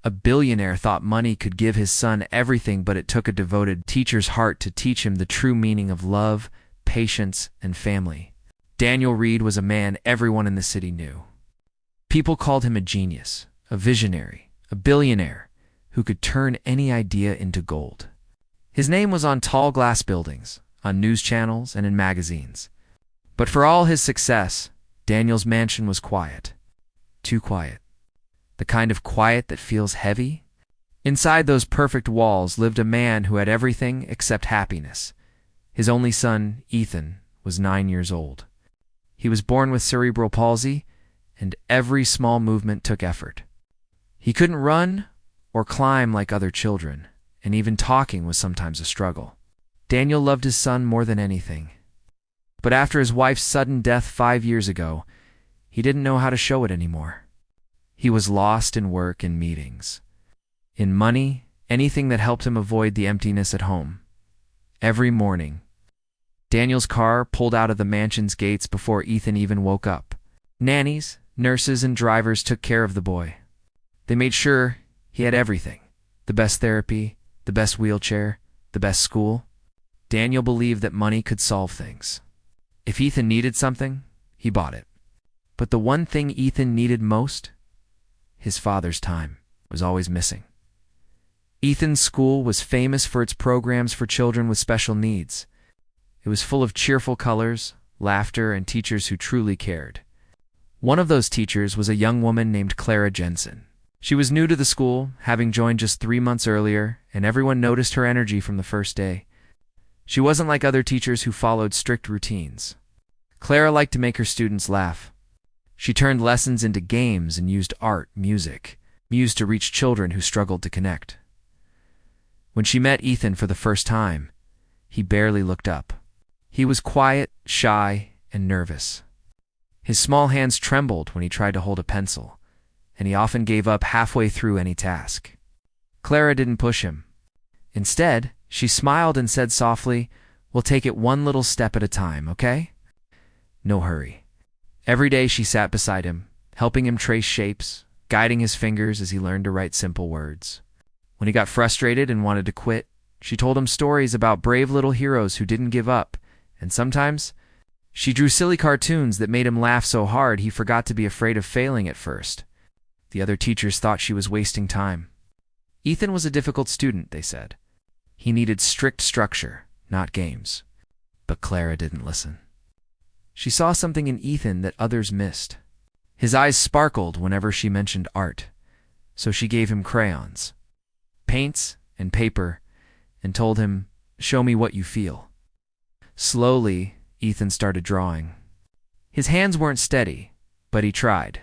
A billionaire thought money could give his son everything, but it took a devoted teacher's heart to teach him the true meaning of love, patience, and family. Daniel Reed was a man everyone in the city knew. People called him a genius, a visionary, a billionaire who could turn any idea into gold. His name was on tall glass buildings, on news channels, and in magazines. But for all his success, Daniel's mansion was quiet. Too quiet. The kind of quiet that feels heavy. Inside those perfect walls lived a man who had everything except happiness. His only son, Ethan, was 9 years old. He was born with cerebral palsy, and every small movement took effort. He couldn't run or climb like other children, and even talking was sometimes a struggle. Daniel loved his son more than anything. But after his wife's sudden death 5 years ago, he didn't know how to show it anymore. He was lost in work and meetings, in money, anything that helped him avoid the emptiness at home. Every morning, Daniel's car pulled out of the mansion's gates before Ethan even woke up. Nannies, nurses, and drivers took care of the boy. They made sure he had everything: the best therapy, the best wheelchair, the best school. Daniel believed that money could solve things. If Ethan needed something, he bought it. But the one thing Ethan needed most, his father's time, was always missing. Ethan's school was famous for its programs for children with special needs. It was full of cheerful colors, laughter, and teachers who truly cared. One of those teachers was a young woman named Clara Jensen. She was new to the school, having joined just 3 months earlier, and everyone noticed her energy from the first day. She wasn't like other teachers who followed strict routines. Clara liked to make her students laugh. She turned lessons into games and used art, music to reach children who struggled to connect. When she met Ethan for the first time, he barely looked up. He was quiet, shy, and nervous. His small hands trembled when he tried to hold a pencil, and he often gave up halfway through any task. Clara didn't push him. Instead, she smiled and said softly, "We'll take it one little step at a time, okay? No hurry." Every day she sat beside him, helping him trace shapes, guiding his fingers as he learned to write simple words. When he got frustrated and wanted to quit, she told him stories about brave little heroes who didn't give up, and sometimes she drew silly cartoons that made him laugh so hard he forgot to be afraid of failing at first. The other teachers thought she was wasting time. Ethan was a difficult student, they said. He needed strict structure, not games. But Clara didn't listen. She saw something in Ethan that others missed. His eyes sparkled whenever she mentioned art, so she gave him crayons, paints, and paper, and told him, "Show me what you feel." Slowly, Ethan started drawing. His hands weren't steady, but he tried.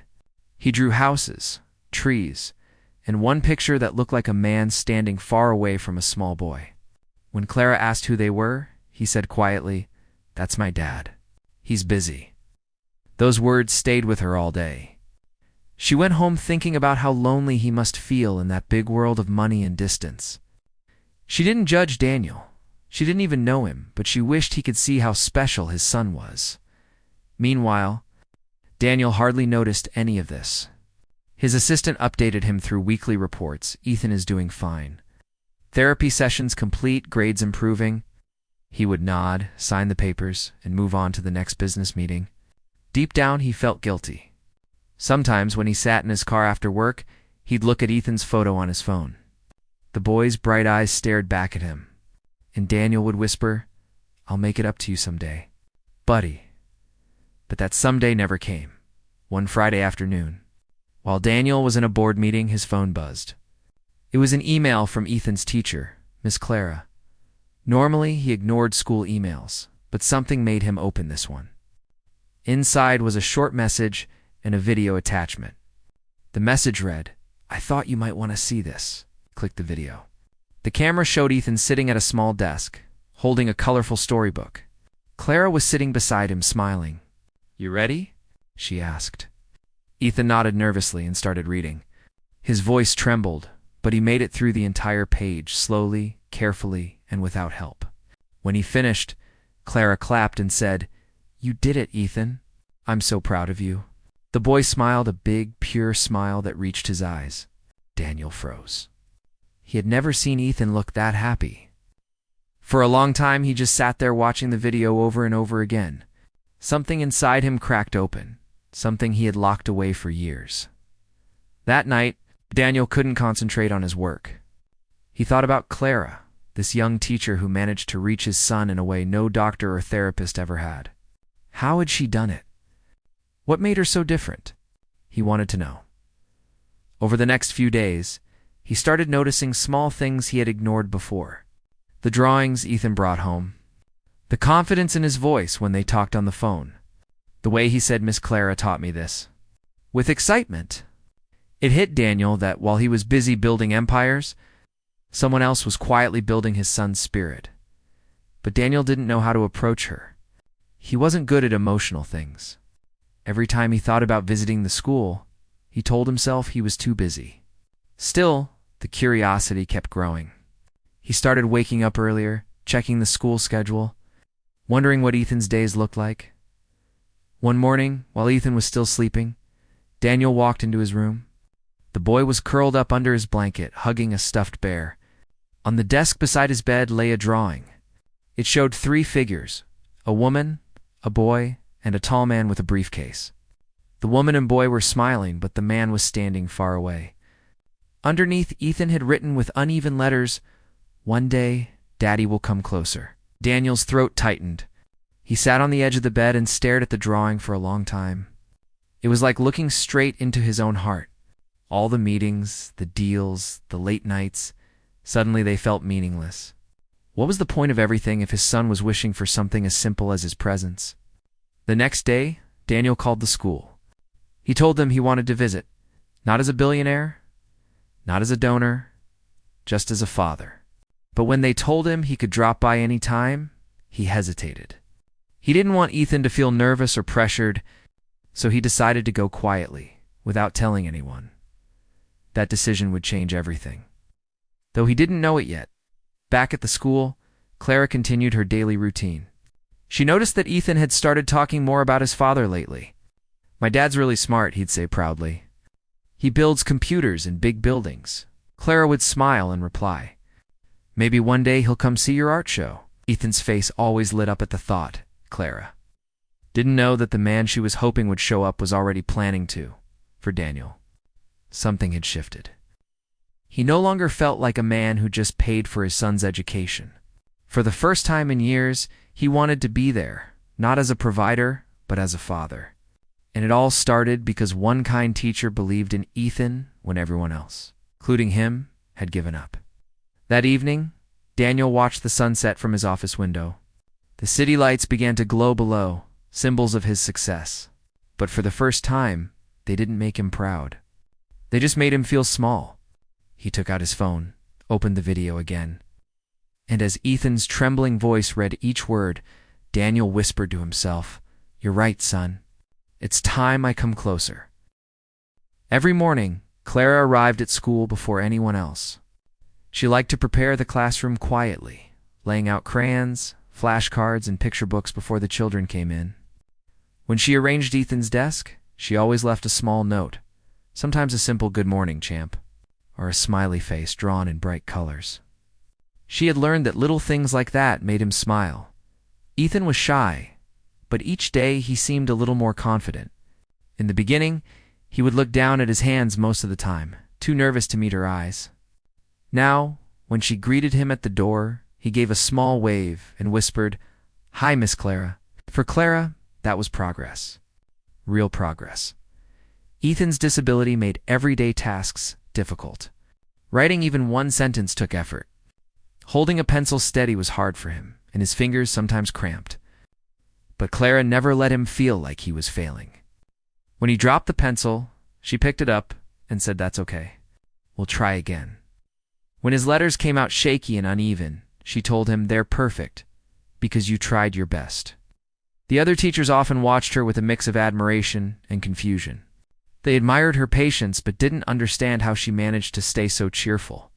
He drew houses, trees, and one picture that looked like a man standing far away from a small boy. When Clara asked who they were, he said quietly, "That's my dad. He's busy." Those words stayed with her all day. She went home thinking about how lonely he must feel in that big world of money and distance. She didn't judge Daniel. She didn't even know him, but she wished he could see how special his son was. Meanwhile, Daniel hardly noticed any of this. His assistant updated him through weekly reports. "Ethan is doing fine. Therapy sessions complete, grades improving." He would nod, sign the papers, and move on to the next business meeting. Deep down, he felt guilty. Sometimes when he sat in his car after work, he'd look at Ethan's photo on his phone. The boy's bright eyes stared back at him, and Daniel would whisper, "I'll make it up to you someday, buddy." But that someday never came. One Friday afternoon, while Daniel was in a board meeting, his phone buzzed. It was an email from Ethan's teacher, Miss Clara. Normally, he ignored school emails, but something made him open this one. Inside was a short message and a video attachment. The message read, "I thought you might want to see this." Click the video. The camera showed Ethan sitting at a small desk, holding a colorful storybook. Clara was sitting beside him, smiling. "You ready?" she asked. Ethan nodded nervously and started reading. His voice trembled, but he made it through the entire page, slowly, carefully, and without help. When he finished, Clara clapped and said, "You did it, Ethan. I'm so proud of you." The boy smiled, a big, pure smile that reached his eyes. Daniel froze. He had never seen Ethan look that happy. For a long time, he just sat there watching the video over and over again. Something inside him cracked open, something he had locked away for years. That night, Daniel couldn't concentrate on his work. He thought about Clara, this young teacher who managed to reach his son in a way no doctor or therapist ever had. How had she done it? What made her so different? He wanted to know. Over the next few days, he started noticing small things he had ignored before. The drawings Ethan brought home, the confidence in his voice when they talked on the phone, the way he said, "Miss Clara taught me this," with excitement. It hit Daniel that while he was busy building empires, someone else was quietly building his son's spirit. But Daniel didn't know how to approach her. He wasn't good at emotional things. Every time he thought about visiting the school, he told himself he was too busy. Still, the curiosity kept growing. He started waking up earlier, checking the school schedule, wondering what Ethan's days looked like. One morning, while Ethan was still sleeping, Daniel walked into his room. The boy was curled up under his blanket, hugging a stuffed bear. On the desk beside his bed lay a drawing. It showed 3 figures, a woman, a boy, and a tall man with a briefcase. The woman and boy were smiling, but the man was standing far away. Underneath, Ethan had written with uneven letters, "One day, Daddy will come closer." Daniel's throat tightened. He sat on the edge of the bed and stared at the drawing for a long time. It was like looking straight into his own heart. All the meetings, the deals, the late nights, suddenly they felt meaningless. What was the point of everything if his son was wishing for something as simple as his presence? The next day, Daniel called the school. He told them he wanted to visit, not as a billionaire, not as a donor, just as a father. But when they told him he could drop by any time, he hesitated. He didn't want Ethan to feel nervous or pressured, so he decided to go quietly, without telling anyone. That decision would change everything. Though he didn't know it yet, back at the school, Clara continued her daily routine. She noticed that Ethan had started talking more about his father lately. "My dad's really smart," he'd say proudly. "He builds computers in big buildings." Clara would smile and reply, "Maybe one day he'll come see your art show." Ethan's face always lit up at the thought, Clara. Didn't know that the man she was hoping would show up was already planning to, for Daniel. Something had shifted. He no longer felt like a man who just paid for his son's education. For the first time in years, he wanted to be there, not as a provider, but as a father. And it all started because one kind teacher believed in Ethan when everyone else, including him, had given up. That evening, Daniel watched the sunset from his office window. The city lights began to glow below, symbols of his success. But for the first time, they didn't make him proud. They just made him feel small. He took out his phone, opened the video again. And as Ethan's trembling voice read each word, Daniel whispered to himself, "You're right, son. It's time I come closer." Every morning, Clara arrived at school before anyone else. She liked to prepare the classroom quietly, laying out crayons, flashcards, and picture books before the children came in. When she arranged Ethan's desk, she always left a small note, sometimes a simple "Good morning, champ," or a smiley face drawn in bright colors. She had learned that little things like that made him smile. Ethan was shy, but each day he seemed a little more confident. In the beginning, he would look down at his hands most of the time, too nervous to meet her eyes. Now, when she greeted him at the door, he gave a small wave and whispered, "Hi, Miss Clara." For Clara, that was progress. Real progress. Ethan's disability made everyday tasks difficult. Writing even one sentence took effort. Holding a pencil steady was hard for him, and his fingers sometimes cramped. But Clara never let him feel like he was failing. When he dropped the pencil, she picked it up and said, "That's okay. We'll try again." When his letters came out shaky and uneven, she told him, "They're perfect, because you tried your best." The other teachers often watched her with a mix of admiration and confusion. They admired her patience but didn't understand how she managed to stay so cheerful.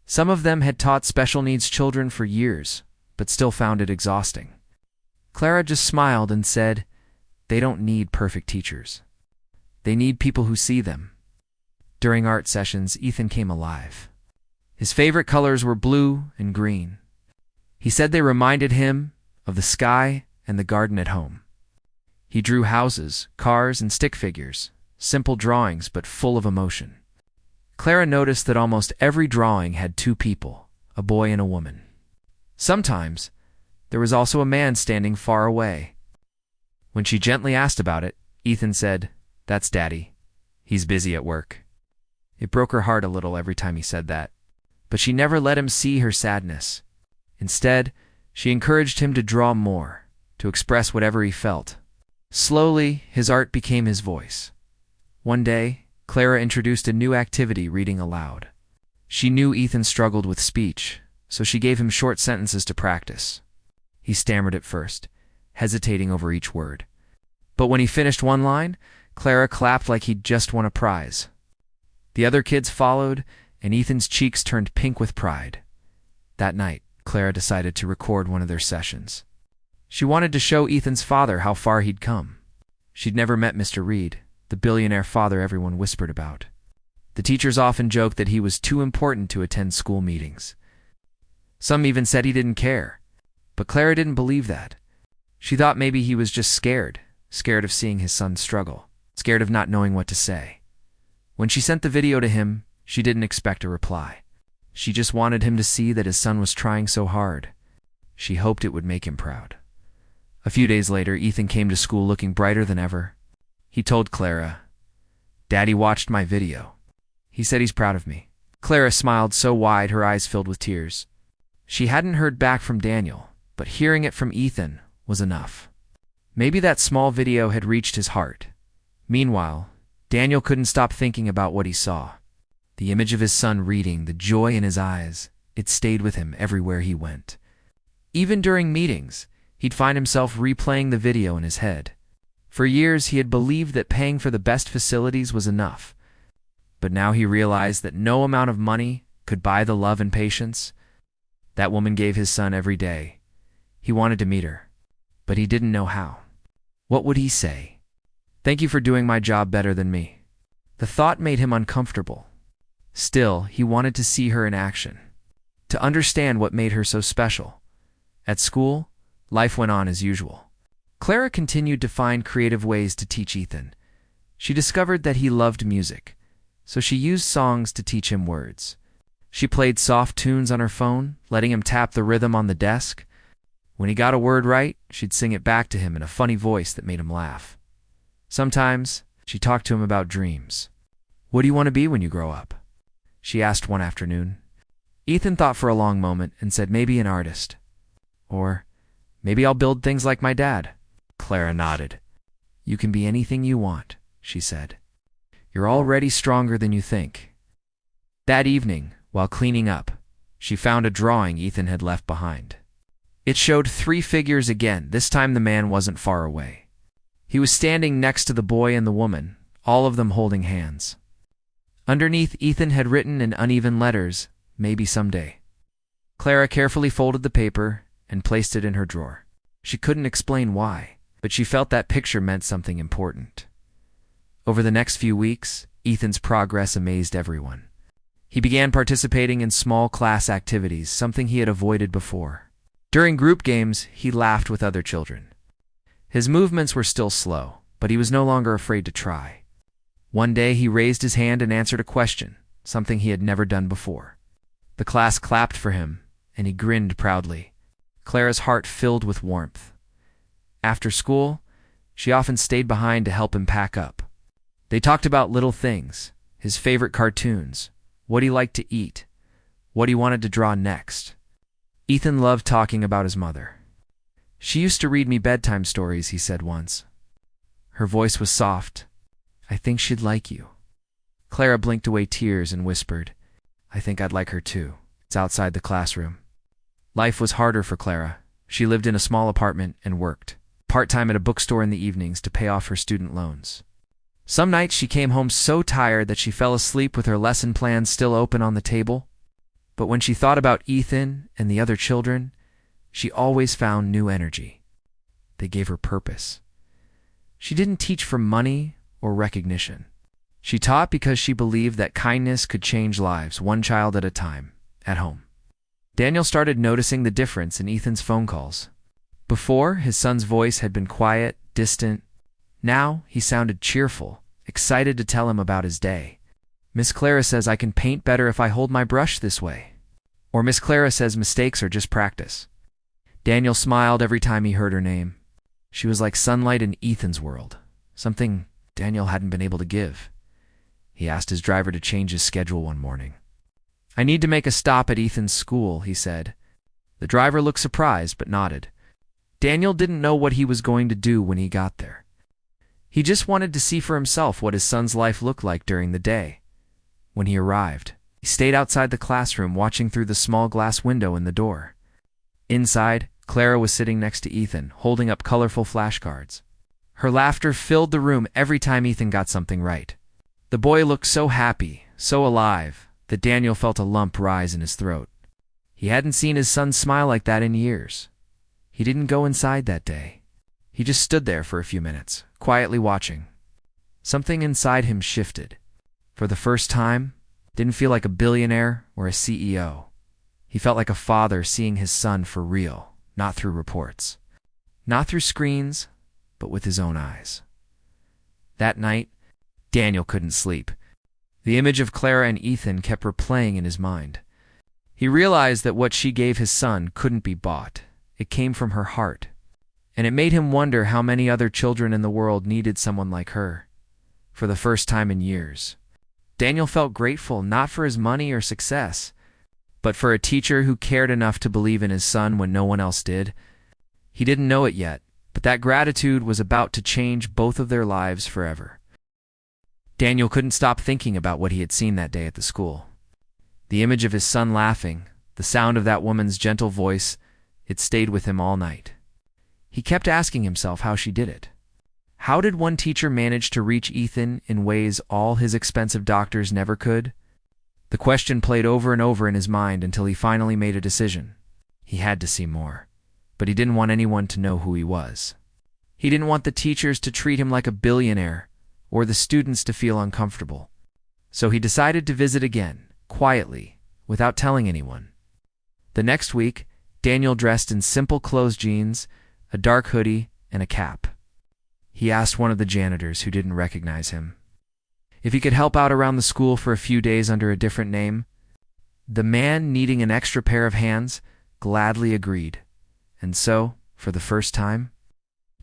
Some of them had taught special needs children for years, but still found it exhausting. Clara just smiled and said, "They don't need perfect teachers. They need people who see them." During art sessions, Ethan came alive. His favorite colors were blue and green. He said they reminded him of the sky and the garden at home. He drew houses, cars, and stick figures, simple drawings but full of emotion. Clara noticed that almost every drawing had two people, a boy and a woman. Sometimes, there was also a man standing far away. When she gently asked about it, Ethan said, "That's Daddy. He's busy at work." It broke her heart a little every time he said that, but she never let him see her sadness. Instead, she encouraged him to draw more, to express whatever he felt. Slowly, his art became his voice. One day, Clara introduced a new activity, reading aloud. She knew Ethan struggled with speech, so she gave him short sentences to practice. He stammered at first, hesitating over each word. But when he finished one line, Clara clapped like he'd just won a prize. The other kids followed, and Ethan's cheeks turned pink with pride. That night, Clara decided to record one of their sessions. She wanted to show Ethan's father how far he'd come. She'd never met Mr. Reed, the billionaire father everyone whispered about. The teachers often joked that he was too important to attend school meetings. Some even said he didn't care. But Clara didn't believe that. She thought maybe he was just scared of seeing his son struggle, scared of not knowing what to say. When she sent the video to him, she didn't expect a reply. She just wanted him to see that his son was trying so hard. She hoped it would make him proud. A few days later, Ethan came to school looking brighter than ever. He told Clara, "Daddy watched my video. He said he's proud of me." Clara smiled so wide her eyes filled with tears. She hadn't heard back from Daniel, but hearing it from Ethan was enough. Maybe that small video had reached his heart. Meanwhile, Daniel couldn't stop thinking about what he saw. The image of his son reading, the joy in his eyes, it stayed with him everywhere he went. Even during meetings, he'd find himself replaying the video in his head. For years, he had believed that paying for the best facilities was enough. But now he realized that no amount of money could buy the love and patience that woman gave his son every day. He wanted to meet her, but he didn't know how. What would he say? "Thank you for doing my job better than me." The thought made him uncomfortable. Still, he wanted to see her in action, to understand what made her so special. At school, life went on as usual. Clara continued to find creative ways to teach Ethan. She discovered that he loved music, so she used songs to teach him words. She played soft tunes on her phone, letting him tap the rhythm on the desk. When he got a word right, she'd sing it back to him in a funny voice that made him laugh. Sometimes, she talked to him about dreams. "What do you want to be when you grow up?" she asked one afternoon. Ethan thought for a long moment and said, "Maybe an artist. Or, maybe I'll build things like my dad." Clara nodded. "You can be anything you want," she said. "You're already stronger than you think." That evening, while cleaning up, she found a drawing Ethan had left behind. It showed three figures again. This time the man wasn't far away. He was standing next to the boy and the woman, all of them holding hands. Underneath, Ethan had written in uneven letters, "Maybe someday." Clara carefully folded the paper and placed it in her drawer. She couldn't explain why, but she felt that picture meant something important. Over the next few weeks, Ethan's progress amazed everyone. He began participating in small class activities, something he had avoided before. During group games, he laughed with other children. His movements were still slow, but he was no longer afraid to try. One day he raised his hand and answered a question, something he had never done before. The class clapped for him, and he grinned proudly. Clara's heart filled with warmth. After school, she often stayed behind to help him pack up. They talked about little things, his favorite cartoons, what he liked to eat, what he wanted to draw next. Ethan loved talking about his mother. "She used to read me bedtime stories," he said once. Her voice was soft. "I think she'd like you." Clara blinked away tears and whispered, "I think I'd like her too." It's outside the classroom. Life was harder for Clara. She lived in a small apartment and worked part-time at a bookstore in the evenings to pay off her student loans. Some nights she came home so tired that she fell asleep with her lesson plans still open on the table. But when she thought about Ethan and the other children, she always found new energy. They gave her purpose. She didn't teach for money or recognition. She taught because she believed that kindness could change lives, one child at a time, at home. Daniel started noticing the difference in Ethan's phone calls. Before, his son's voice had been quiet, distant. Now, he sounded cheerful, excited to tell him about his day. Miss Clara says I can paint better if I hold my brush this way. Or Miss Clara says mistakes are just practice. Daniel smiled every time he heard her name. She was like sunlight in Ethan's world, something Daniel hadn't been able to give. He asked his driver to change his schedule one morning. I need to make a stop at Ethan's school, he said. The driver looked surprised but nodded. Daniel didn't know what he was going to do when he got there. He just wanted to see for himself what his son's life looked like during the day. When he arrived, he stayed outside the classroom watching through the small glass window in the door. Inside, Clara was sitting next to Ethan, holding up colorful flashcards. Her laughter filled the room every time Ethan got something right. The boy looked so happy, so alive, that Daniel felt a lump rise in his throat. He hadn't seen his son smile like that in years. He didn't go inside that day. He just stood there for a few minutes, quietly watching. Something inside him shifted. For the first time, didn't feel like a billionaire or a CEO. He felt like a father seeing his son for real, not through reports. Not through screens, but with his own eyes. That night, Daniel couldn't sleep. The image of Clara and Ethan kept replaying in his mind. He realized that what she gave his son couldn't be bought. It came from her heart. And it made him wonder how many other children in the world needed someone like her. For the first time in years, Daniel felt grateful not for his money or success, but for a teacher who cared enough to believe in his son when no one else did. He didn't know it yet, but that gratitude was about to change both of their lives forever. Daniel couldn't stop thinking about what he had seen that day at the school. The image of his son laughing, the sound of that woman's gentle voice, it stayed with him all night. He kept asking himself how she did it. How did one teacher manage to reach Ethan in ways all his expensive doctors never could? The question played over and over in his mind until he finally made a decision. He had to see more, but he didn't want anyone to know who he was. He didn't want the teachers to treat him like a billionaire or the students to feel uncomfortable. So he decided to visit again, quietly, without telling anyone. The next week, Daniel dressed in simple clothes jeans, a dark hoodie, and a cap. He asked one of the janitors who didn't recognize him if he could help out around the school for a few days under a different name. The man, needing an extra pair of hands, gladly agreed. And so, for the first time,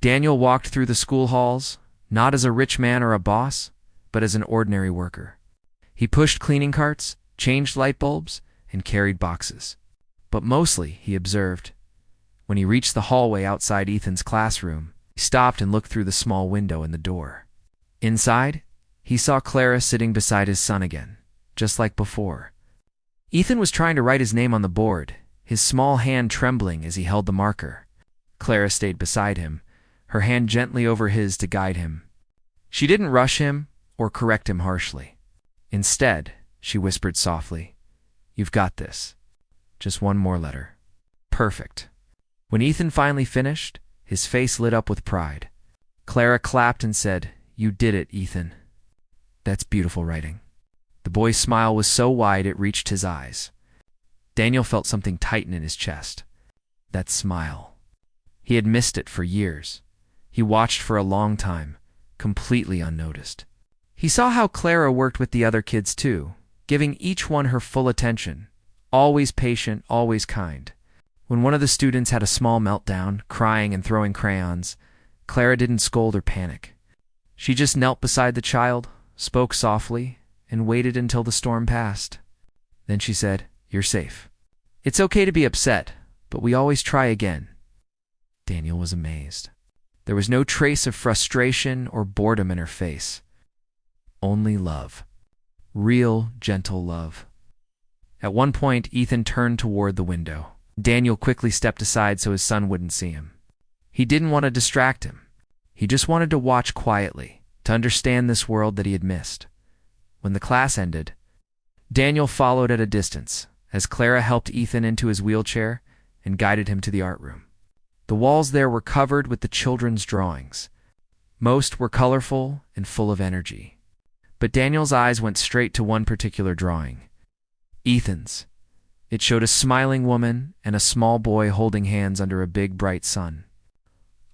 Daniel walked through the school halls, not as a rich man or a boss, but as an ordinary worker. He pushed cleaning carts, changed light bulbs, and carried boxes. But mostly, he observed. When he reached the hallway outside Ethan's classroom, he stopped and looked through the small window in the door. Inside, he saw Clara sitting beside his son again, just like before. Ethan was trying to write his name on the board, his small hand trembling as he held the marker. Clara stayed beside him, her hand gently over his to guide him. She didn't rush him or correct him harshly. Instead, she whispered softly, "You've got this. Just one more letter." Perfect. When Ethan finally finished, his face lit up with pride. Clara clapped and said, "You did it, Ethan. That's beautiful writing." The boy's smile was so wide it reached his eyes. Daniel felt something tighten in his chest. That smile. He had missed it for years. He watched for a long time, completely unnoticed. He saw how Clara worked with the other kids too, giving each one her full attention, always patient, always kind. When one of the students had a small meltdown, crying and throwing crayons, Clara didn't scold or panic. She just knelt beside the child, spoke softly, and waited until the storm passed. Then she said, "You're safe. It's okay to be upset, but we always try again." Daniel was amazed. There was no trace of frustration or boredom in her face. Only love. Real, gentle love. At one point, Ethan turned toward the window. Daniel quickly stepped aside so his son wouldn't see him. He didn't want to distract him. He just wanted to watch quietly, to understand this world that he had missed. When the class ended, Daniel followed at a distance as Clara helped Ethan into his wheelchair and guided him to the art room. The walls there were covered with the children's drawings. Most were colorful and full of energy. But Daniel's eyes went straight to one particular drawing. Ethan's. It showed a smiling woman and a small boy holding hands under a big, bright sun.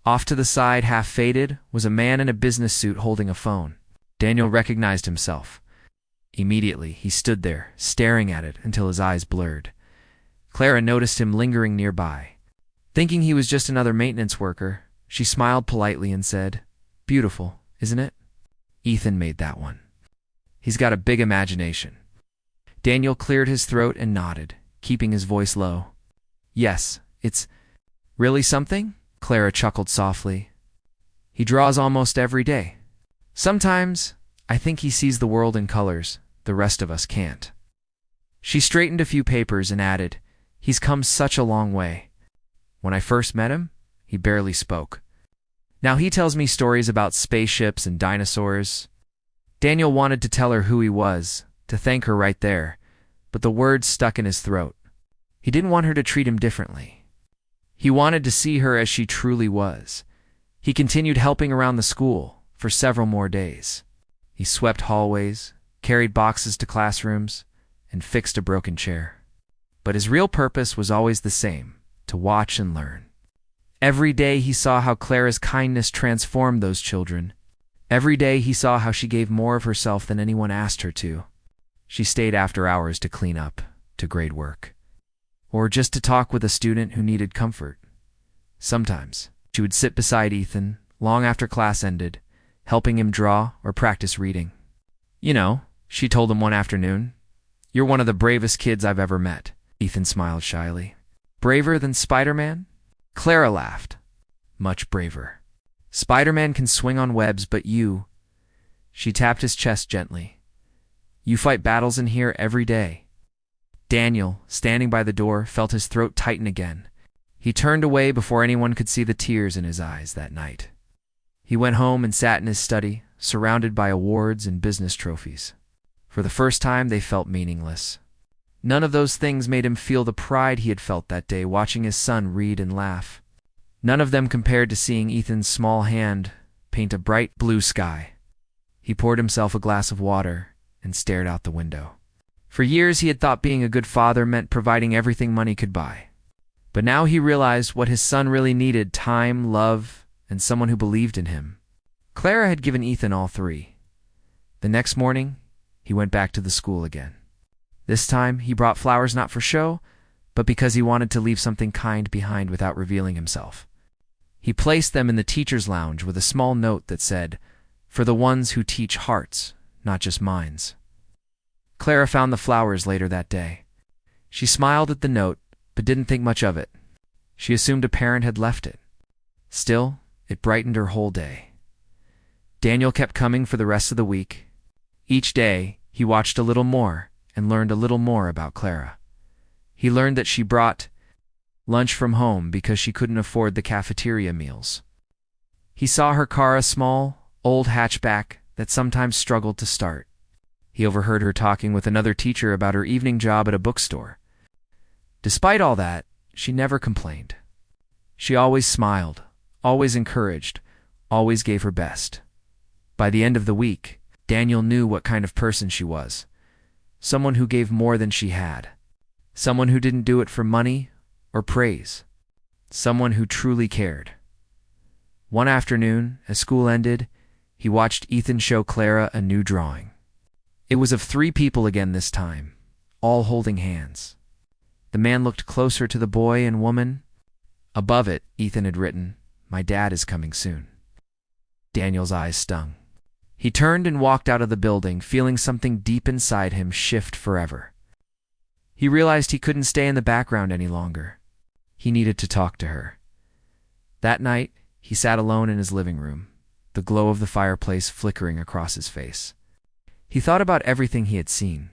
Off to the side, half faded, was a man in a business suit holding a phone. Daniel recognized himself. Immediately, he stood there, staring at it until his eyes blurred. Clara noticed him lingering nearby. Thinking he was just another maintenance worker, she smiled politely and said, "Beautiful, isn't it?" Ethan made that one. He's got a big imagination. Daniel cleared his throat and nodded, keeping his voice low. "Yes, it's really something?" Clara chuckled softly. "He draws almost every day. Sometimes I think he sees the world in colors the rest of us can't." She straightened a few papers and added, "He's come such a long way. When I first met him, he barely spoke. Now he tells me stories about spaceships and dinosaurs." Daniel wanted to tell her who he was, to thank her right there, but the words stuck in his throat. He didn't want her to treat him differently. He wanted to see her as she truly was. He continued helping around the school for several more days. He swept hallways, carried boxes to classrooms, and fixed a broken chair. But his real purpose was always the same, to watch and learn. Every day he saw how Clara's kindness transformed those children. Every day he saw how she gave more of herself than anyone asked her to. She stayed after hours to clean up, to grade work, or just to talk with a student who needed comfort. Sometimes she would sit beside Ethan long after class ended, helping him draw or practice reading. "You know," she told him one afternoon, "you're one of the bravest kids I've ever met." Ethan smiled shyly. "Braver than Spider-Man?" Clara laughed. "Much braver. Spider-Man can swing on webs, but you—" She tapped his chest gently. "You fight battles in here every day." Daniel, standing by the door, felt his throat tighten again. He turned away before anyone could see the tears in his eyes that night. He went home and sat in his study, surrounded by awards and business trophies. For the first time, they felt meaningless. None of those things made him feel the pride he had felt that day watching his son read and laugh. None of them compared to seeing Ethan's small hand paint a bright blue sky. He poured himself a glass of water and stared out the window. For years he had thought being a good father meant providing everything money could buy. But now he realized what his son really needed: time, love, and someone who believed in him. Clara had given Ethan all three. The next morning, he went back to the school again. This time, he brought flowers not for show, but because he wanted to leave something kind behind without revealing himself. He placed them in the teacher's lounge with a small note that said, "For the ones who teach hearts, not just minds." Clara found the flowers later that day. She smiled at the note, but didn't think much of it. She assumed a parent had left it. Still, it brightened her whole day. Daniel kept coming for the rest of the week. Each day, he watched a little more and learned a little more about Clara. He learned that she brought lunch from home because she couldn't afford the cafeteria meals. He saw her car, a small, old hatchback that sometimes struggled to start. He overheard her talking with another teacher about her evening job at a bookstore. Despite all that, she never complained. She always smiled, always encouraged, always gave her best. By the end of the week, Daniel knew what kind of person she was. Someone who gave more than she had. Someone who didn't do it for money or praise. Someone who truly cared. One afternoon, as school ended, he watched Ethan show Clara a new drawing. It was of 3 people again this time, all holding hands. The man looked closer to the boy and woman. Above it, Ethan had written, "My dad is coming soon." Daniel's eyes stung. He turned and walked out of the building, feeling something deep inside him shift forever. He realized he couldn't stay in the background any longer. He needed to talk to her. That night, he sat alone in his living room, the glow of the fireplace flickering across his face. He thought about everything he had seen.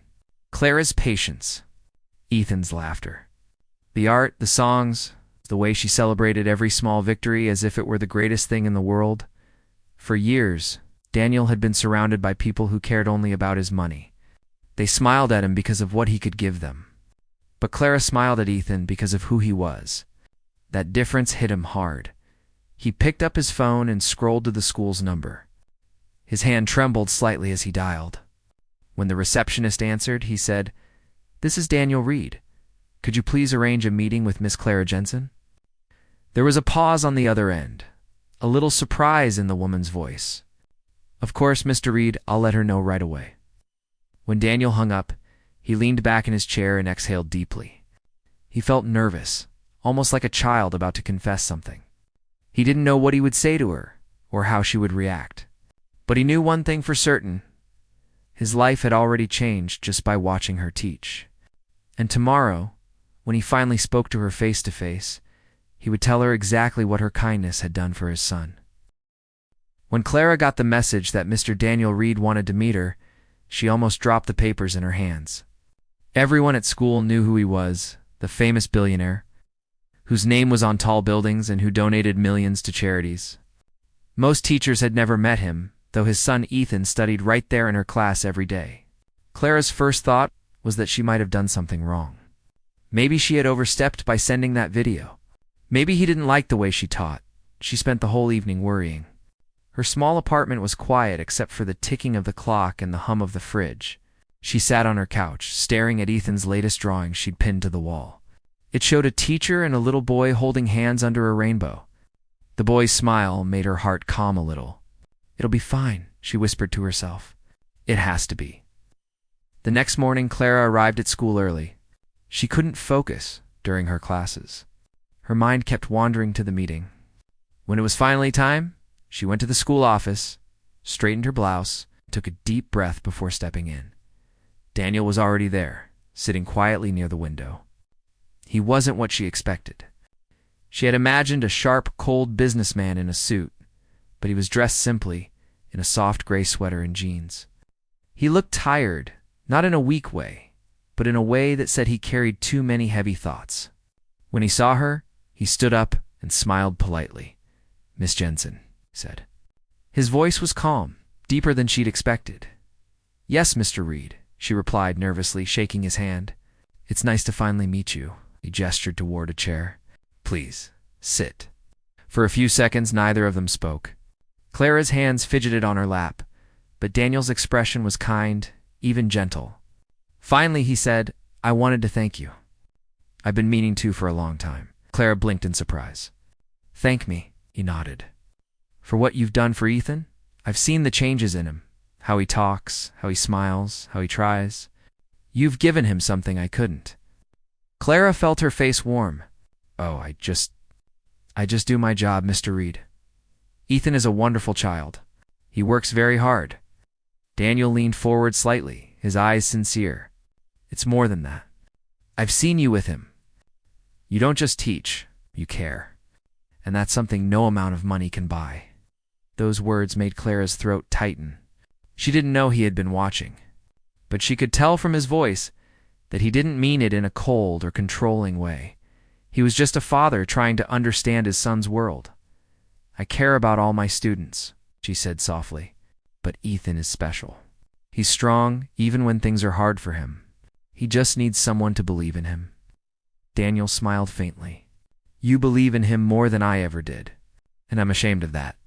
Clara's patience, Ethan's laughter, the art, the songs, the way she celebrated every small victory as if it were the greatest thing in the world. For years, Daniel had been surrounded by people who cared only about his money. They smiled at him because of what he could give them. But Clara smiled at Ethan because of who he was. That difference hit him hard. He picked up his phone and scrolled to the school's number. His hand trembled slightly as he dialed. When the receptionist answered, he said, "This is Daniel Reed. Could you please arrange a meeting with Miss Clara Jensen?" There was a pause on the other end, a little surprise in the woman's voice. "Of course, Mr. Reed, I'll let her know right away." When Daniel hung up, he leaned back in his chair and exhaled deeply. He felt nervous, almost like a child about to confess something. He didn't know what he would say to her, or how she would react. But he knew one thing for certain. His life had already changed just by watching her teach. And tomorrow, when he finally spoke to her face to face, he would tell her exactly what her kindness had done for his son. When Clara got the message that Mr. Daniel Reed wanted to meet her, she almost dropped the papers in her hands. Everyone at school knew who he was, the famous billionaire, whose name was on tall buildings and who donated millions to charities. Most teachers had never met him, though his son Ethan studied right there in her class every day. Clara's first thought was that she might have done something wrong. Maybe she had overstepped by sending that video. Maybe he didn't like the way she taught. She spent the whole evening worrying. Her small apartment was quiet except for the ticking of the clock and the hum of the fridge. She sat on her couch, staring at Ethan's latest drawing she'd pinned to the wall. It showed a teacher and a little boy holding hands under a rainbow. The boy's smile made her heart calm a little. "It'll be fine," she whispered to herself. "It has to be." The next morning, Clara arrived at school early. She couldn't focus during her classes. Her mind kept wandering to the meeting. When it was finally time, she went to the school office, straightened her blouse, and took a deep breath before stepping in. Daniel was already there, sitting quietly near the window. He wasn't what she expected. She had imagined a sharp, cold businessman in a suit, but he was dressed simply, in a soft gray sweater and jeans. He looked tired, not in a weak way, but in a way that said he carried too many heavy thoughts. When he saw her, he stood up and smiled politely. "Miss Jensen," he said. His voice was calm, deeper than she'd expected. "Yes, Mr. Reed," she replied nervously, shaking his hand. "It's nice to finally meet you." He gestured toward a chair. "Please, sit." For a few seconds, neither of them spoke. Clara's hands fidgeted on her lap, but Daniel's expression was kind, even gentle. Finally, he said, "I wanted to thank you. I've been meaning to for a long time." Clara blinked in surprise. "Thank me," he nodded. "For what you've done for Ethan? I've seen the changes in him, how he talks, how he smiles, how he tries. You've given him something I couldn't." Clara felt her face warm. "Oh, I just do my job, Mr. Reed. Ethan is a wonderful child. He works very hard." Daniel leaned forward slightly, his eyes sincere. "It's more than that. I've seen you with him. You don't just teach, you care. And that's something no amount of money can buy." Those words made Clara's throat tighten. She didn't know he had been watching, but she could tell from his voice that he didn't mean it in a cold or controlling way. He was just a father trying to understand his son's world. "I care about all my students," she said softly, "but Ethan is special. He's strong even when things are hard for him. He just needs someone to believe in him." Daniel smiled faintly. "You believe in him more than I ever did, and I'm ashamed of that."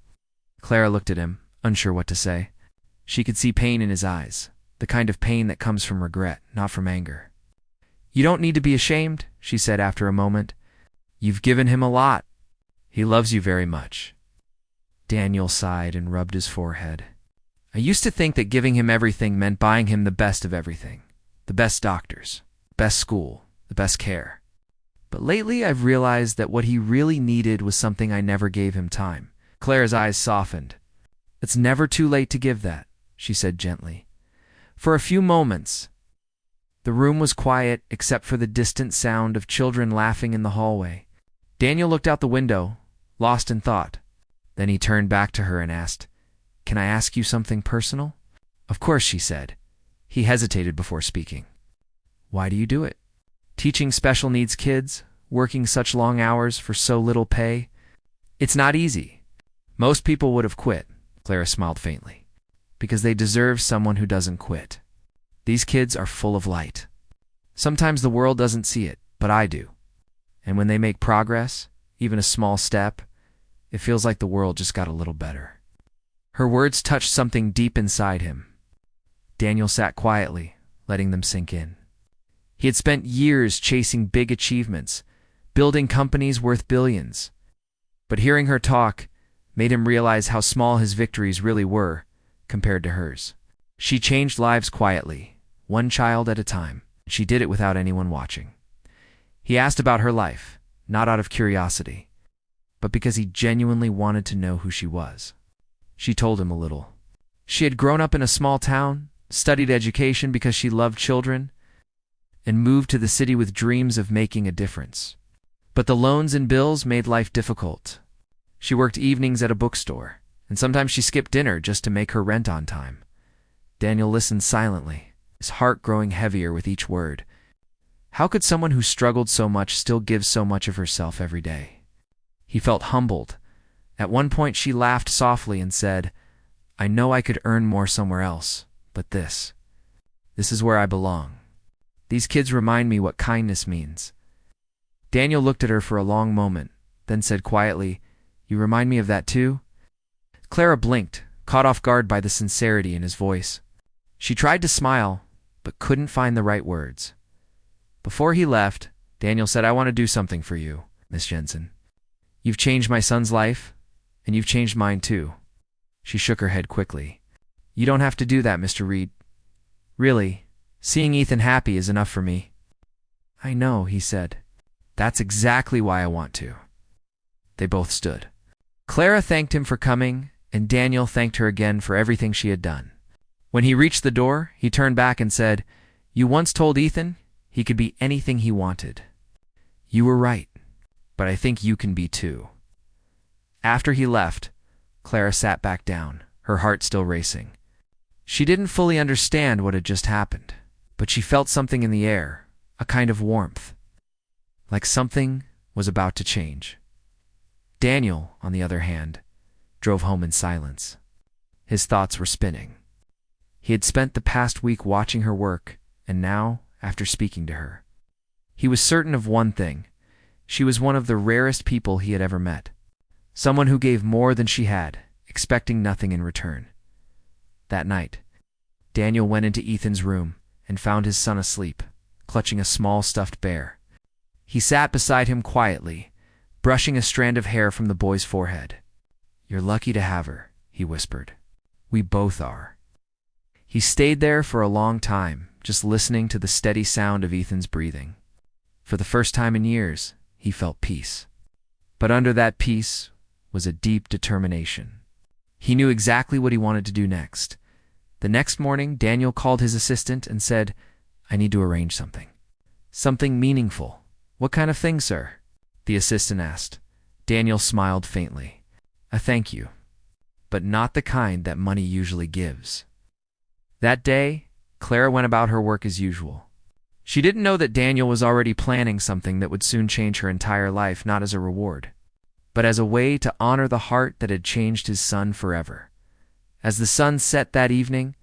Clara looked at him, unsure what to say. She could see pain in his eyes, the kind of pain that comes from regret, not from anger. "You don't need to be ashamed," she said after a moment. "You've given him a lot. He loves you very much." Daniel sighed and rubbed his forehead. "I used to think that giving him everything meant buying him the best of everything. The best doctors, best school, the best care. But lately I've realized that what he really needed was something I never gave him time." Clara's eyes softened. "It's never too late to give that," she said gently. For a few moments, the room was quiet except for the distant sound of children laughing in the hallway. Daniel looked out the window, lost in thought. Then he turned back to her and asked, "Can I ask you something personal?" "Of course," she said. He hesitated before speaking. "Why do you do it? Teaching special needs kids, working such long hours for so little pay? It's not easy. Most people would have quit," Clara smiled faintly, "because they deserve someone who doesn't quit. These kids are full of light. Sometimes the world doesn't see it, but I do. And when they make progress, even a small step, it feels like the world just got a little better." Her words touched something deep inside him. Daniel sat quietly, letting them sink in. He had spent years chasing big achievements, building companies worth billions. But hearing her talk made him realize how small his victories really were compared to hers. She changed lives quietly, one child at a time. She did it without anyone watching. He asked about her life, not out of curiosity, but because he genuinely wanted to know who she was. She told him a little. She had grown up in a small town, studied education because she loved children, and moved to the city with dreams of making a difference. But the loans and bills made life difficult. She worked evenings at a bookstore, and sometimes she skipped dinner just to make her rent on time. Daniel listened silently, his heart growing heavier with each word. How could someone who struggled so much still give so much of herself every day? He felt humbled. At one point she laughed softly and said, "I know I could earn more somewhere else, but this is where I belong. These kids remind me what kindness means." Daniel looked at her for a long moment, then said quietly, "You remind me of that too?" Clara blinked, caught off guard by the sincerity in his voice. She tried to smile, but couldn't find the right words. Before he left, Daniel said, "I want to do something for you, Miss Jensen. You've changed my son's life, and you've changed mine too." She shook her head quickly. "You don't have to do that, Mr. Reed. Really, seeing Ethan happy is enough for me." "I know," he said. "That's exactly why I want to." They both stood. Clara thanked him for coming, and Daniel thanked her again for everything she had done. When he reached the door, he turned back and said, "You once told Ethan he could be anything he wanted. You were right, but I think you can be too." After he left, Clara sat back down, her heart still racing. She didn't fully understand what had just happened, but she felt something in the air, a kind of warmth, like something was about to change. Daniel, on the other hand, drove home in silence. His thoughts were spinning. He had spent the past week watching her work, and now, after speaking to her, he was certain of one thing. She was one of the rarest people he had ever met. Someone who gave more than she had, expecting nothing in return. That night, Daniel went into Ethan's room and found his son asleep, clutching a small stuffed bear. He sat beside him quietly, brushing a strand of hair from the boy's forehead. "You're lucky to have her," he whispered. "We both are." He stayed there for a long time, just listening to the steady sound of Ethan's breathing. For the first time in years, he felt peace. But under that peace was a deep determination. He knew exactly what he wanted to do next. The next morning, Daniel called his assistant and said, "I need to arrange something. Something meaningful." "What kind of thing, sir?" the assistant asked. Daniel smiled faintly. "A thank you, but not the kind that money usually gives." That day, Clara went about her work as usual. She didn't know that Daniel was already planning something that would soon change her entire life, not as a reward, but as a way to honor the heart that had changed his son forever. As the sun set that evening,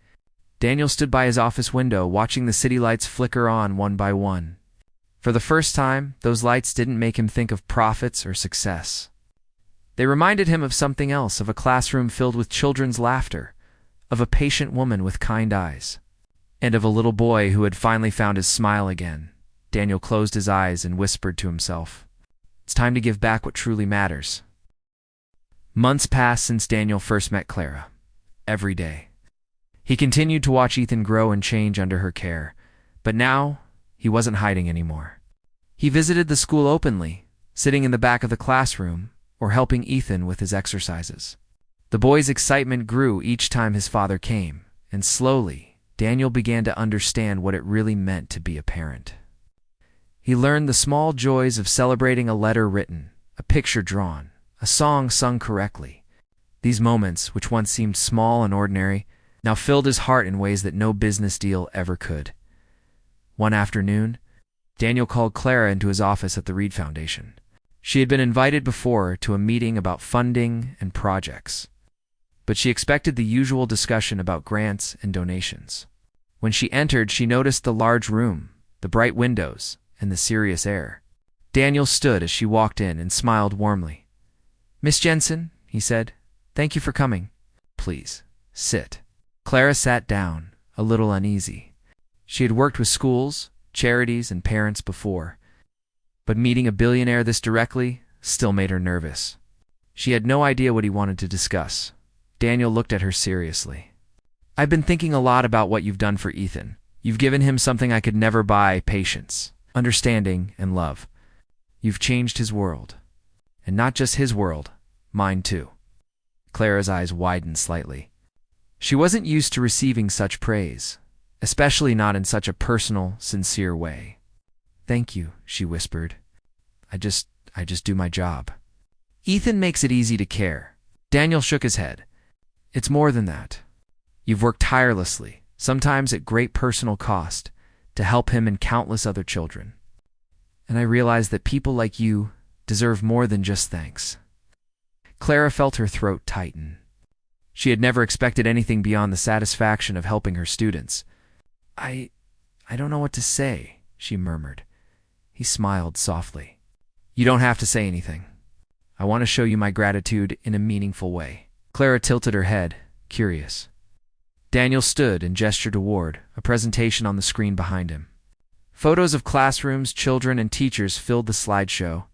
Daniel stood by his office window, watching the city lights flicker on one by one. For the first time, those lights didn't make him think of profits or success. They reminded him of something else, of a classroom filled with children's laughter, of a patient woman with kind eyes, and of a little boy who had finally found his smile again. Daniel closed his eyes and whispered to himself, "It's time to give back what truly matters." Months passed since Daniel first met Clara. Every day, he continued to watch Ethan grow and change under her care, but now he wasn't hiding anymore. He visited the school openly, sitting in the back of the classroom or helping Ethan with his exercises. The boy's excitement grew each time his father came, and slowly, Daniel began to understand what it really meant to be a parent. He learned the small joys of celebrating a letter written, a picture drawn, a song sung correctly. These moments, which once seemed small and ordinary, now filled his heart in ways that no business deal ever could. One afternoon, Daniel called Clara into his office at the Reed Foundation. She had been invited before to a meeting about funding and projects, but she expected the usual discussion about grants and donations. When she entered, she noticed the large room, the bright windows, and the serious air. Daniel stood as she walked in and smiled warmly. "Miss Jensen," he said, "thank you for coming. Please, sit." Clara sat down, a little uneasy. She had worked with schools, charities, and parents before, but meeting a billionaire this directly still made her nervous. She had no idea what he wanted to discuss. Daniel looked at her seriously. "I've been thinking a lot about what you've done for Ethan. You've given him something I could never buy: patience, understanding, and love. You've changed his world. And not just his world, mine too." Clara's eyes widened slightly. She wasn't used to receiving such praise, especially not in such a personal, sincere way. "Thank you," she whispered. I just do my job." "Ethan makes it easy to care." Daniel shook his head. "It's more than that. You've worked tirelessly, sometimes at great personal cost, to help him and countless other children. And I realize that people like you deserve more than just thanks." Clara felt her throat tighten. She had never expected anything beyond the satisfaction of helping her students. I don't know what to say," she murmured. He smiled softly. "You don't have to say anything. I want to show you my gratitude in a meaningful way." Clara tilted her head, curious. Daniel stood and gestured toward a presentation on the screen behind him. Photos of classrooms, children, and teachers filled the slideshow.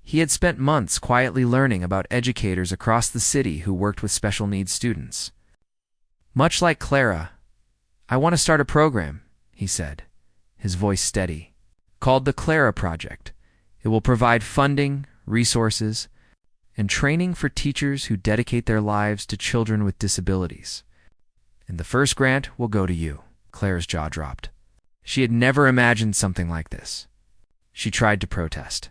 He had spent months quietly learning about educators across the city who worked with special needs students. "Much like Clara, I want to start a program," he said, his voice steady, "called the Clara Project. It will provide funding, resources, and training for teachers who dedicate their lives to children with disabilities. And the first grant will go to you." Clara's jaw dropped. She had never imagined something like this. She tried to protest.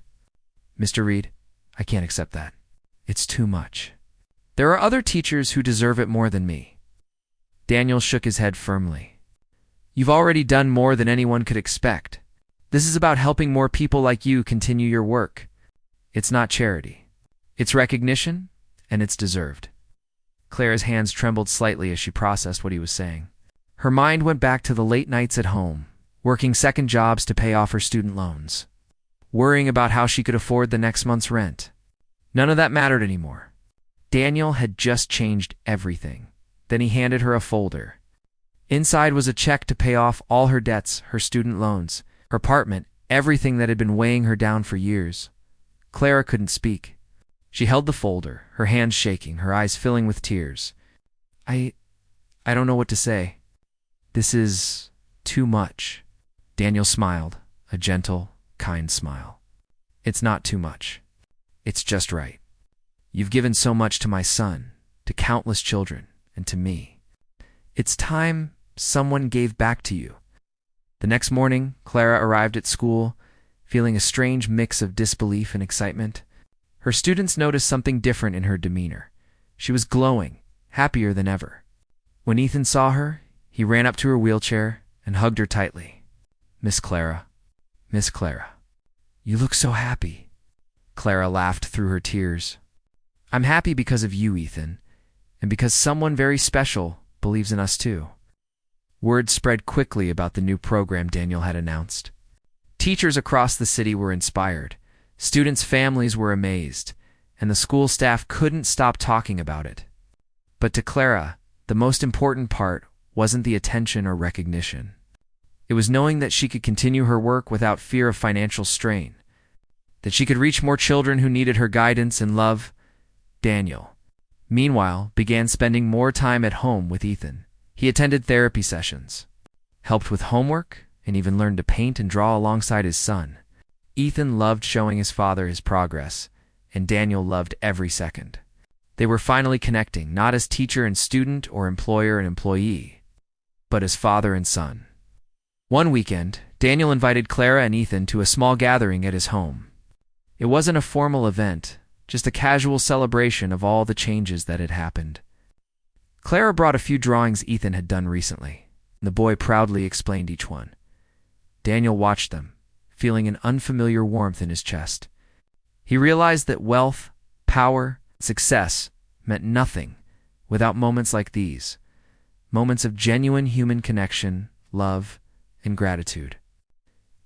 "Mr. Reed, I can't accept that. It's too much. There are other teachers who deserve it more than me." Daniel shook his head firmly. "You've already done more than anyone could expect. This is about helping more people like you continue your work. It's not charity. It's recognition, and it's deserved." Clara's hands trembled slightly as she processed what he was saying. Her mind went back to the late nights at home, working second jobs to pay off her student loans, worrying about how she could afford the next month's rent. None of that mattered anymore. Daniel had just changed everything. Then he handed her a folder. Inside was a check to pay off all her debts, her student loans, her apartment, everything that had been weighing her down for years. Clara couldn't speak. She held the folder, her hands shaking, her eyes filling with tears. I don't know what to say. This is too much." Daniel smiled, a gentle, kind smile. "It's not too much. It's just right. You've given so much to my son, to countless children, and to me. It's time someone gave back to you." The next morning, Clara arrived at school, feeling a strange mix of disbelief and excitement. Her students noticed something different in her demeanor. She was glowing, happier than ever. When Ethan saw her, he ran up to her wheelchair and hugged her tightly. Miss Clara, you look so happy." Clara laughed through her tears. "I'm happy because of you, Ethan, and because someone very special believes in us too." Word spread quickly about the new program Daniel had announced. Teachers across the city were inspired, students' families were amazed, and the school staff couldn't stop talking about it. But to Clara, the most important part wasn't the attention or recognition. It was knowing that she could continue her work without fear of financial strain, that she could reach more children who needed her guidance and love. Daniel, meanwhile, began spending more time at home with Ethan. He attended therapy sessions, helped with homework, and even learned to paint and draw alongside his son. Ethan loved showing his father his progress, and Daniel loved every second. They were finally connecting, not as teacher and student or employer and employee, but as father and son. One weekend, Daniel invited Clara and Ethan to a small gathering at his home. It wasn't a formal event, just a casual celebration of all the changes that had happened. Clara brought a few drawings Ethan had done recently, and the boy proudly explained each one. Daniel watched them, feeling an unfamiliar warmth in his chest. He realized that wealth, power, success meant nothing without moments like these, moments of genuine human connection, love, and gratitude.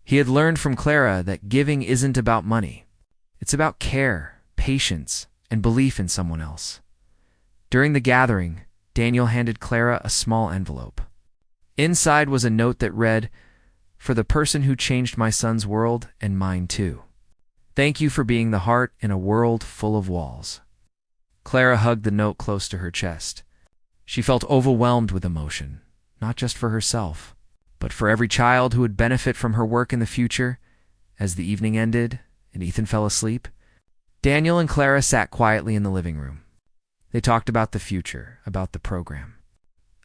He had learned from Clara that giving isn't about money. It's about care, patience, and belief in someone else. During the gathering, Daniel handed Clara a small envelope. Inside was a note that read, "For the person who changed my son's world and mine too. Thank you for being the heart in a world full of walls." Clara hugged the note close to her chest. She felt overwhelmed with emotion, not just for herself, but for every child who would benefit from her work in the future. As the evening ended and Ethan fell asleep, Daniel and Clara sat quietly in the living room. They talked about the future, about the program,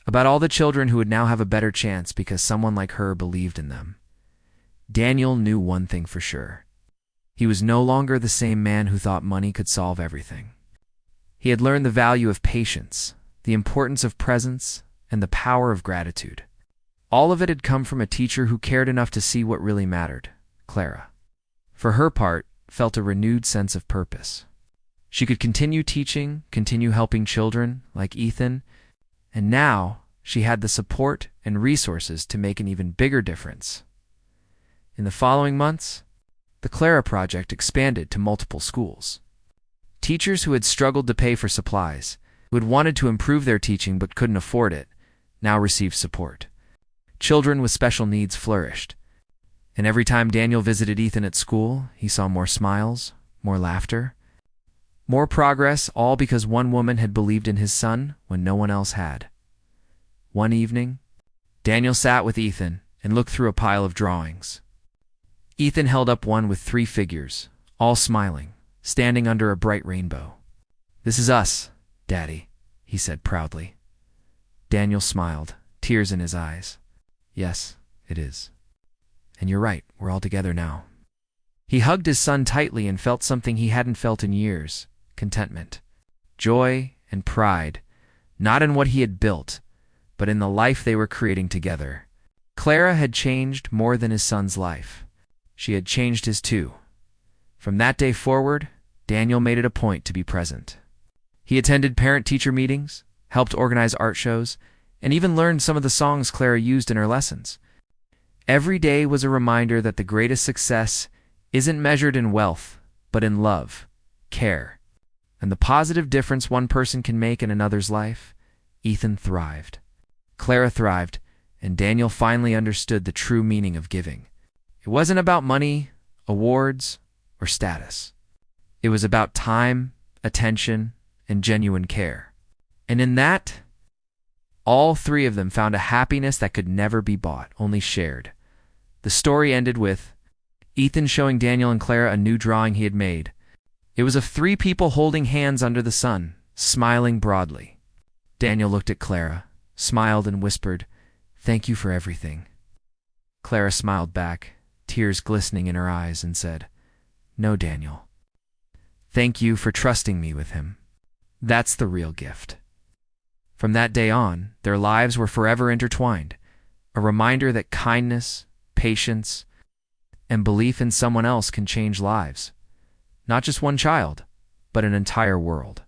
about all the children who would now have a better chance because someone like her believed in them. Daniel knew one thing for sure. He was no longer the same man who thought money could solve everything. He had learned the value of patience, the importance of presence, and the power of gratitude. All of it had come from a teacher who cared enough to see what really mattered, Clara. For her part, felt a renewed sense of purpose. She could continue teaching, continue helping children like Ethan, and now she had the support and resources to make an even bigger difference. In the following months, the Clara Project expanded to multiple schools. Teachers who had struggled to pay for supplies, who had wanted to improve their teaching but couldn't afford it, now received support. Children with special needs flourished. And every time Daniel visited Ethan at school, he saw more smiles, more laughter, more progress, all because one woman had believed in his son when no one else had. One evening, Daniel sat with Ethan and looked through a pile of drawings. Ethan held up one with 3 figures, all smiling, standing under a bright rainbow. "This is us, Daddy," he said proudly. Daniel smiled, tears in his eyes. "Yes, it is. And you're right, we're all together now." He hugged his son tightly and felt something he hadn't felt in years, contentment, joy, and pride, not in what he had built, but in the life they were creating together. Clara had changed more than his son's life. She had changed his too. From that day forward, Daniel made it a point to be present. He attended parent-teacher meetings, helped organize art shows, and even learned some of the songs Clara used in her lessons. Every day was a reminder that the greatest success isn't measured in wealth, but in love, care, and the positive difference one person can make in another's life. Ethan thrived. Clara thrived, and Daniel finally understood the true meaning of giving. It wasn't about money, awards, or status. It was about time, attention, and genuine care. And in that, all 3 of them found a happiness that could never be bought, only shared. The story ended with Ethan showing Daniel and Clara a new drawing he had made. It was of 3 people holding hands under the sun, smiling broadly. Daniel looked at Clara, smiled and whispered, "Thank you for everything." Clara smiled back, tears glistening in her eyes, and said, "No, Daniel. Thank you for trusting me with him. That's the real gift." From that day on, their lives were forever intertwined, a reminder that kindness, patience, and belief in someone else can change lives. Not just one child, but an entire world.